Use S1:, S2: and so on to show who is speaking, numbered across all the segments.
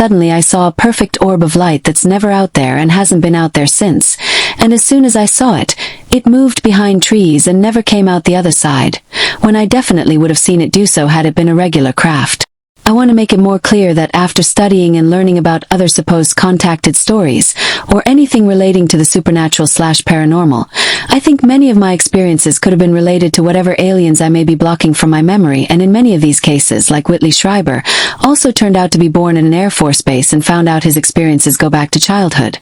S1: suddenly I saw a perfect orb of light that's never out there and hasn't been out there since. And as soon as I saw it, it moved behind trees and never came out the other side, when I definitely would have seen it do so had it been a regular craft. I want to make it more clear that after studying and learning about other supposed contacted stories, or anything relating to the supernatural/paranormal, I think many of my experiences could have been related to whatever aliens I may be blocking from my memory, and in many of these cases, like Whitley Schreiber, also turned out to be born in an Air Force base and found out his experiences go back to childhood.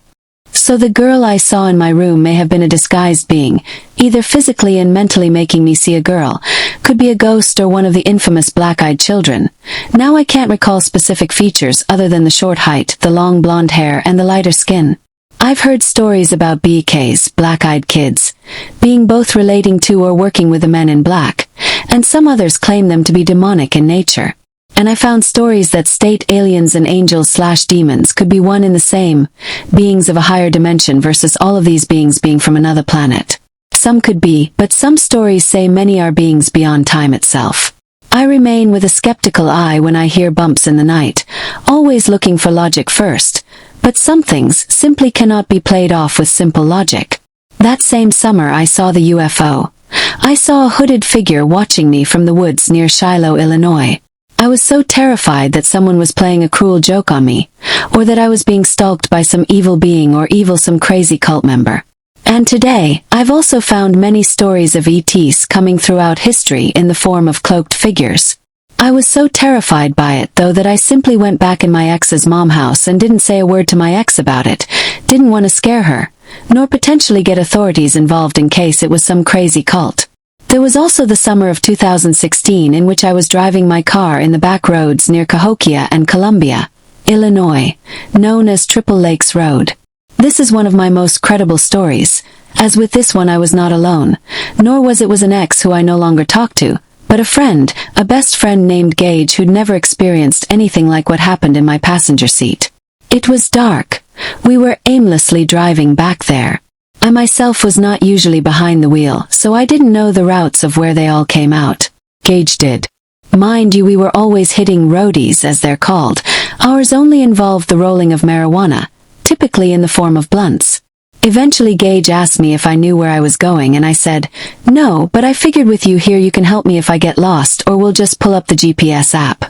S1: So the girl I saw in my room may have been a disguised being, either physically and mentally making me see a girl, could be a ghost or one of the infamous black-eyed children. Now I can't recall specific features other than the short height, the long blonde hair, and the lighter skin. I've heard stories about BKs, black-eyed kids, being both relating to or working with the men in black, and some others claim them to be demonic in nature. And I found stories that state aliens and angels/demons could be one and the same, beings of a higher dimension versus all of these beings being from another planet. Some could be, but some stories say many are beings beyond time itself. I remain with a skeptical eye when I hear bumps in the night, always looking for logic first, but some things simply cannot be played off with simple logic. That same summer I saw the UFO. I saw a hooded figure watching me from the woods near Shiloh, Illinois. I was so terrified that someone was playing a cruel joke on me, or that I was being stalked by some evil being or some crazy cult member. And today, I've also found many stories of ETs coming throughout history in the form of cloaked figures. I was so terrified by it though that I simply went back in my ex's mom's house and didn't say a word to my ex about it, didn't want to scare her, nor potentially get authorities involved in case it was some crazy cult. There was also the summer of 2016 in which I was driving my car in the back roads near Cahokia and Columbia, Illinois, known as Triple Lakes Road. This is one of my most credible stories, as with this one I was not alone, nor was it an ex who I no longer talk to, but a friend, a best friend named Gage who'd never experienced anything like what happened in my passenger seat. It was dark. We were aimlessly driving back there. I myself was not usually behind the wheel, so I didn't know the routes of where they all came out. Gage did. Mind you, we were always hitting roadies, as they're called. Ours only involved the rolling of marijuana, typically in the form of blunts. Eventually Gage asked me if I knew where I was going, and I said, "No, but I figured with you here you can help me if I get lost, or we'll just pull up the GPS app."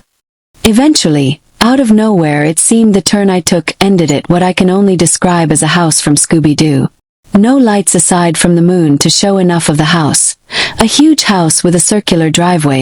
S1: Eventually, out of nowhere it seemed the turn I took ended at what I can only describe as a house from Scooby-Doo. No lights aside from the moon to show enough of the house. A huge house with a circular driveway